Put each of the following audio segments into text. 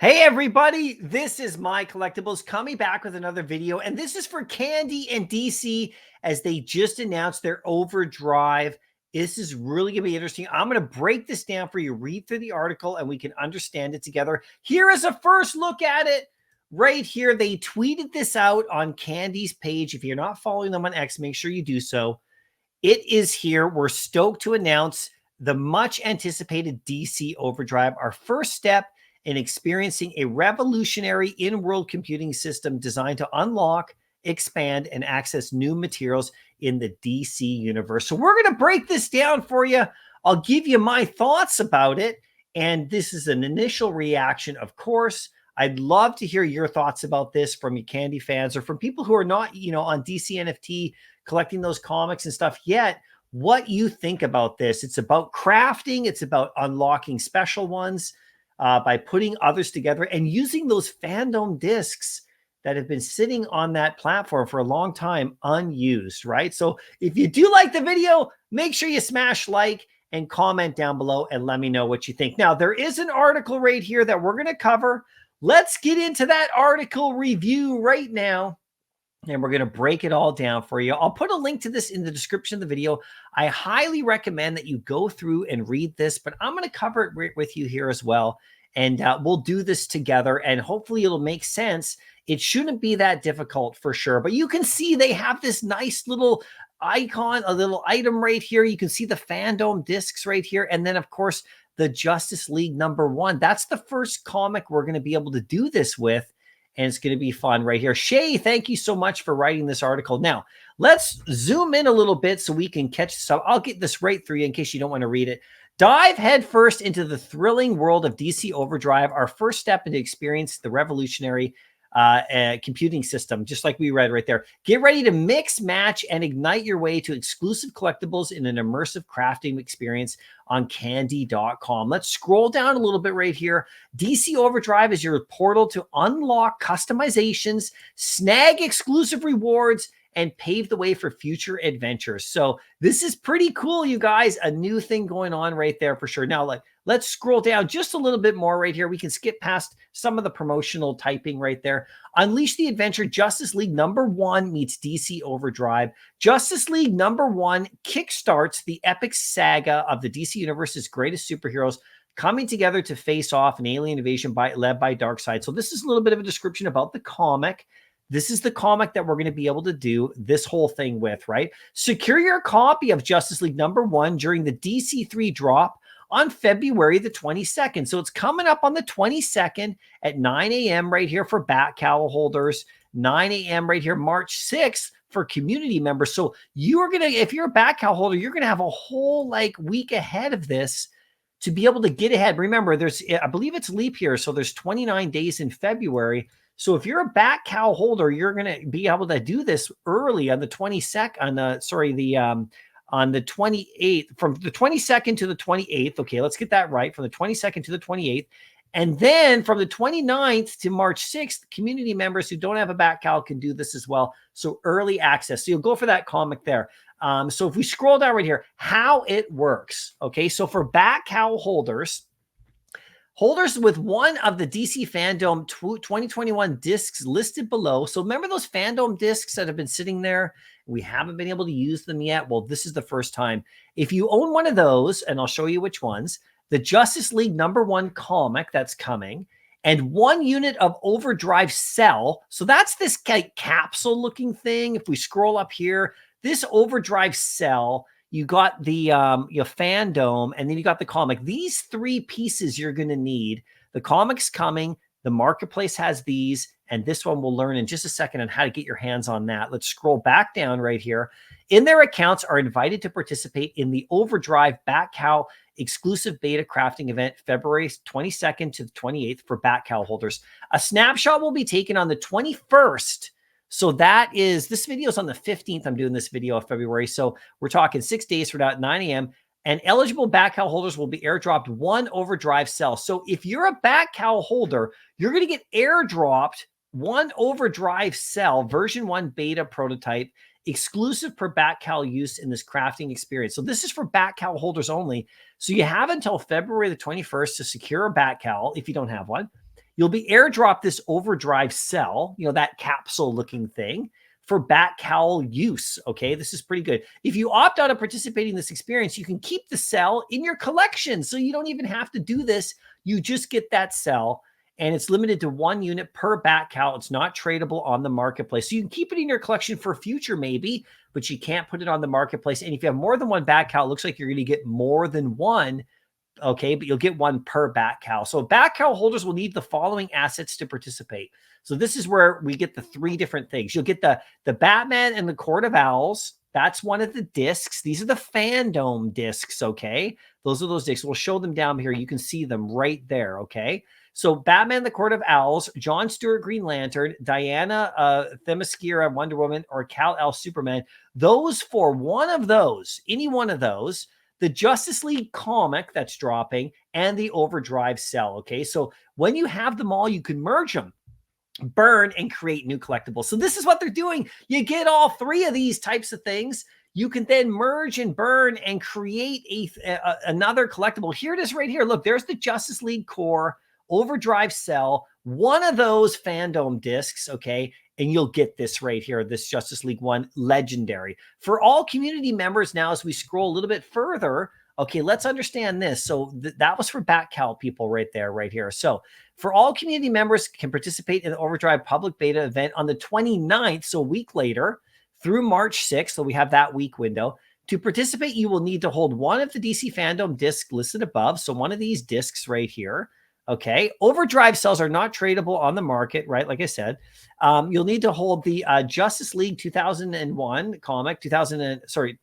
Hey everybody, this is MyCollectables coming back with another video, and this is for Candy and DC as they just announced their Overdrive. This is really going to be interesting. I'm going to break this down for you, read through the article, and we can understand it together. Here is a first look at it right here. They tweeted this out on Candy's page. If you're not following them on X, make sure you do so. It is here. We're stoked to announce the much anticipated DC Overdrive, our first step in experiencing a revolutionary in-world computing system designed to unlock, expand, and access new materials in the DC universe. So we're going to break this down for you. I'll give you my thoughts about it. And this is an initial reaction, of course. I'd love to hear your thoughts about this from you Candy fans or from people who are not, on DC NFT collecting those comics and stuff yet. What you think about this? It's about crafting. It's about unlocking special ones by putting others together and using those fandom discs that have been sitting on that platform for a long time unused, right? So if you do like the video, make sure you smash like and comment down below and let me know what you think. Now, there is an article right here that we're going to cover. Let's get into that article review right now. And we're going to break it all down for you. I'll put a link to this in the description of the video. I highly recommend that you go through and read this, but I'm going to cover it with you here as well. And we'll do this together, and hopefully it'll make sense. It shouldn't be that difficult for sure. But you can see they have this nice little icon, a little item right here. You can see the fandom discs right here. And then, of course, the Justice League #1. That's the first comic we're going to be able to do this with. And it's going to be fun right here. Shay, thank you so much for writing this article. Now, let's zoom in a little bit so we can catch this up. I'll get this right through you in case you don't want to read it. Dive headfirst into the thrilling world of DC Overdrive, our first step into experience the revolutionary computing system, just like we read right there. Get ready to mix, match, and ignite your way to exclusive collectibles in an immersive crafting experience on candy.com. Let's scroll down a little bit right here. DC Overdrive is your portal to unlock customizations, snag exclusive rewards, and pave the way for future adventures. So this is pretty cool, you guys. A new thing going on right there for sure. Now, let's scroll down just a little bit more right here. We can skip past some of the promotional typing right there. Unleash the adventure. Justice League #1 meets DC Overdrive. Justice League #1 kickstarts the epic saga of the DC Universe's greatest superheroes coming together to face off an alien invasion led by Darkseid. So this is a little bit of a description about the comic. This is the comic that we're going to be able to do this whole thing with, right? Secure your copy of Justice League #1 during the DC3 drop on February the 22nd. So it's coming up on the 22nd at 9 a.m. right here for Bat Cowl holders, 9 a.m. right here, March 6th for community members. So you're going to, if you're a Bat Cowl holder, you're going to have a whole week ahead of this to be able to get ahead. Remember, I believe it's leap year, so there's 29 days in February. So if you're a Bat Cowl holder, you're going to be able to do this early on the 22nd, on the 28th, from the 22nd to the 28th. Okay, let's get that right. From the 22nd to the 28th. And then from the 29th to March 6th, community members who don't have a Bat Cowl can do this as well. So early access. So you'll go for that comic there. So if we scroll down right here, how it works. Okay, so for Bat Cowl holders with one of the DC Fandom 2021 discs listed below. So remember those Fandom discs that have been sitting there? We haven't been able to use them yet. Well, this is the first time. If you own one of those, and I'll show you which ones, the Justice League #1 comic that's coming, and 1 unit of Overdrive Cell. So that's this capsule looking thing. If we scroll up here, this Overdrive Cell, you got the your fandom, and then you got the comic. These 3 pieces you're going to need. The comic's coming. The marketplace has these, and this one we'll learn in just a second on how to get your hands on that. Let's scroll back down right here. In their accounts are invited to participate in the Overdrive Bat Cowl exclusive beta crafting event, February 22nd to the 28th for Bat Cowl holders. A snapshot will be taken on the 21st. So that is, this video is on the 15th. I'm doing this video of February. So we're talking 6 days from now at 9 a.m. And eligible Bat Cowl holders will be airdropped 1 Overdrive Cell. So if you're a Bat Cowl holder, you're going to get airdropped 1 Overdrive Cell version 1 beta prototype exclusive per Bat Cowl use in this crafting experience. So this is for Bat Cowl holders only. So you have until February the 21st to secure a Bat Cowl if you don't have one. you'll be airdropped this overdrive cell, that capsule looking thing for bat cowl use. Okay, this is pretty good. If you opt out of participating in this experience, you can keep the cell in your collection. So you don't even have to do this. You just get that cell, and it's limited to 1 unit per bat cowl. It's not tradable on the marketplace. So you can keep it in your collection for future maybe, but you can't put it on the marketplace. And if you have more than 1 bat cowl, it looks like you're going to get more than 1. Okay, but you'll get 1 per bat cowl. So bat cowl holders will need the following assets to participate. So this is where we get the 3 different things. You'll get the Batman and the Court of Owls. That's one of the discs. These are the fandom discs, okay? Those are those discs. We'll show them down here. You can see them right there, okay? So Batman, the Court of Owls, John Stewart, Green Lantern, Diana Themyscira, Wonder Woman, or Kal-El, Superman. Those 4, one of those, any one of those, the Justice League comic that's dropping, and the Overdrive cell, okay? So when you have them all, you can merge them, burn, and create new collectibles. So this is what they're doing. You get all 3 of these types of things. You can then merge and burn and create another collectible. Here it is right here. Look, there's the Justice League core, Overdrive cell, one of those fandom discs, okay? And you'll get this right here, this Justice League 1 Legendary. For all community members now, as we scroll a little bit further, okay, let's understand this. So that was for Batcowl people right there, right here. So for all community members can participate in the Overdrive public beta event on the 29th, so a week later, through March 6th, so we have that week window. To participate, you will need to hold one of the DC fandom discs listed above, so one of these discs right here. Okay, Overdrive cells are not tradable on the market, right? Like I said, you'll need to hold the Justice League 2001 comic, Justice League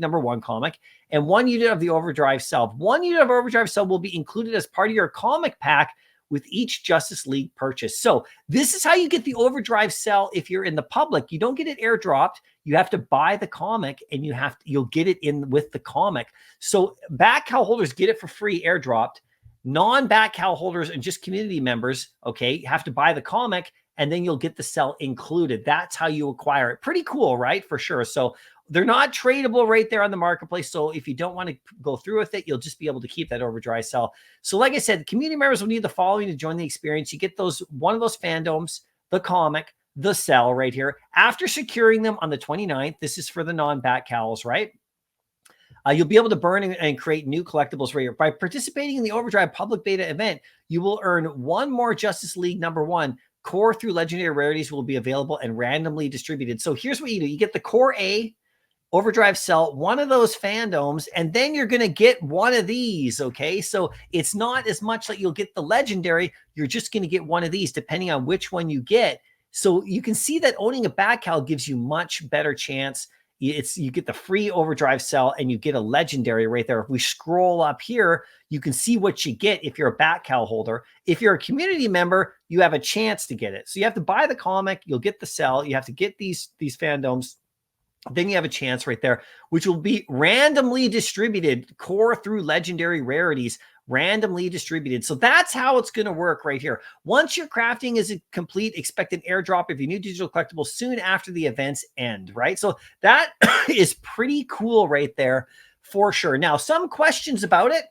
#1 comic, and 1 unit of the Overdrive cell. 1 unit of Overdrive cell will be included as part of your comic pack with each Justice League purchase. So this is how you get the Overdrive cell if you're in the public. You don't get it airdropped. You have to buy the comic, and you'll get it in with the comic. So Batcowl holders get it for free airdropped. Non-Batcowl holders and just community members, okay, have to buy the comic, and then you'll get the cell included. That's how you acquire it. Pretty cool, right? For sure. So they're not tradable right there on the marketplace. So if you don't want to go through with it, you'll just be able to keep that Overdrive cell. So like I said, community members will need the following to join the experience. You get one of those fandoms, the comic, the cell right here. After securing them on the 29th, this is for the non-Batcowls, right? You'll be able to burn and create new collectibles right here. By participating in the Overdrive public beta event, you will earn 1 more Justice League #1 core through legendary rarities will be available and randomly distributed. So here's what you do. You get the core A Overdrive cell, one of those fandoms, and then you're going to get one of these, okay? So it's not as much like you'll get the legendary. You're just going to get one of these depending on which one you get. So you can see that owning a Batcowl gives you much better chance. You get the free Overdrive cell, and you get a legendary right there. If we scroll up here, you can see what you get if you're a Batcowl holder. If you're a community member, you have a chance to get it. So you have to buy the comic, you'll get the cell, you have to get these fandoms. Then you have a chance right there, which will be randomly distributed, core through legendary rarities, randomly distributed. So that's how it's going to work right here. Once your crafting is complete, expect an airdrop of your new digital collectibles soon after the events end, right? So that is pretty cool right there for sure. Now, some questions about it.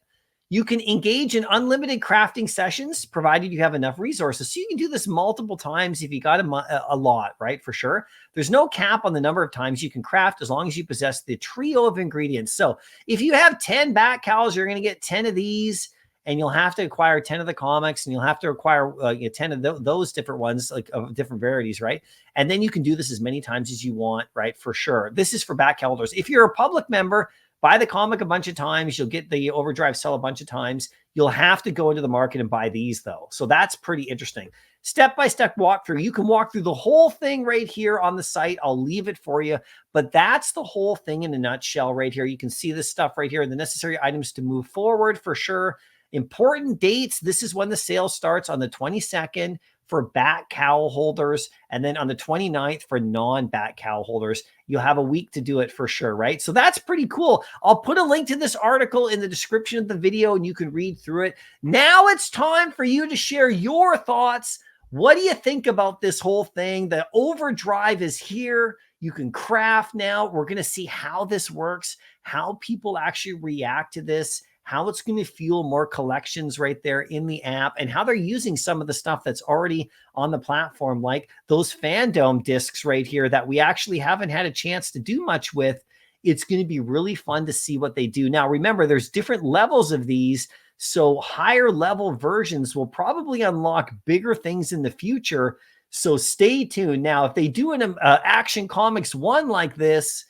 You can engage in unlimited crafting sessions, provided you have enough resources. So you can do this multiple times if you got a lot, right? For sure. There's no cap on the number of times you can craft as long as you possess the trio of ingredients. So if you have 10 Batcowls, you're going to get 10 of these, and you'll have to acquire 10 of the comics, and you'll have to acquire 10 of those different ones, like of different rarities, right? And then you can do this as many times as you want, right? For sure. This is for Batcowl holders. If you're a public member, buy the comic a bunch of times. You'll get the Overdrive cell a bunch of times. You'll have to go into the market and buy these, though. So that's pretty interesting. Step-by-step walkthrough. You can walk through the whole thing right here on the site. I'll leave it for you. But that's the whole thing in a nutshell right here. You can see this stuff right here, the necessary items to move forward for sure. Important dates. This is when the sale starts on the 22nd for Batcowl holders, and then on the 29th for non-Batcowl holders. You'll have a week to do it for sure, right? So that's pretty cool. I'll put a link to this article in the description of the video, and you can read through it. Now it's time for you to share your thoughts. What do you think about this whole thing? The Overdrive is here. You can craft now. We're going to see how this works, how people actually react to this, how it's going to fuel more collections right there in the app, and how they're using some of the stuff that's already on the platform, like those fandom discs right here that we actually haven't had a chance to do much with. It's going to be really fun to see what they do. Now, remember, there's different levels of these. So higher level versions will probably unlock bigger things in the future. So stay tuned. Now, if they do an Action Comics 1 like this,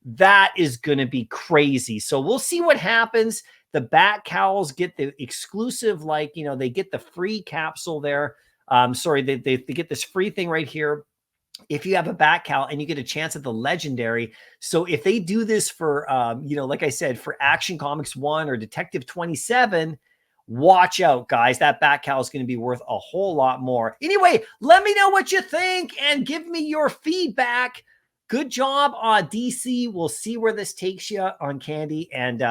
that is going to be crazy. So we'll see what happens. The Bat Cowls get the exclusive, like, they get the free capsule there. Sorry, they get this free thing right here if you have a Bat Cowl, and you get a chance at the legendary. So if they do this for, like I said, for Action Comics 1 or Detective 27, watch out, guys. That Bat Cowl is going to be worth a whole lot more. Anyway, let me know what you think and give me your feedback. Good job on DC. We'll see where this takes you on Candy, and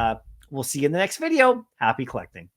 we'll see you in the next video. Happy collecting.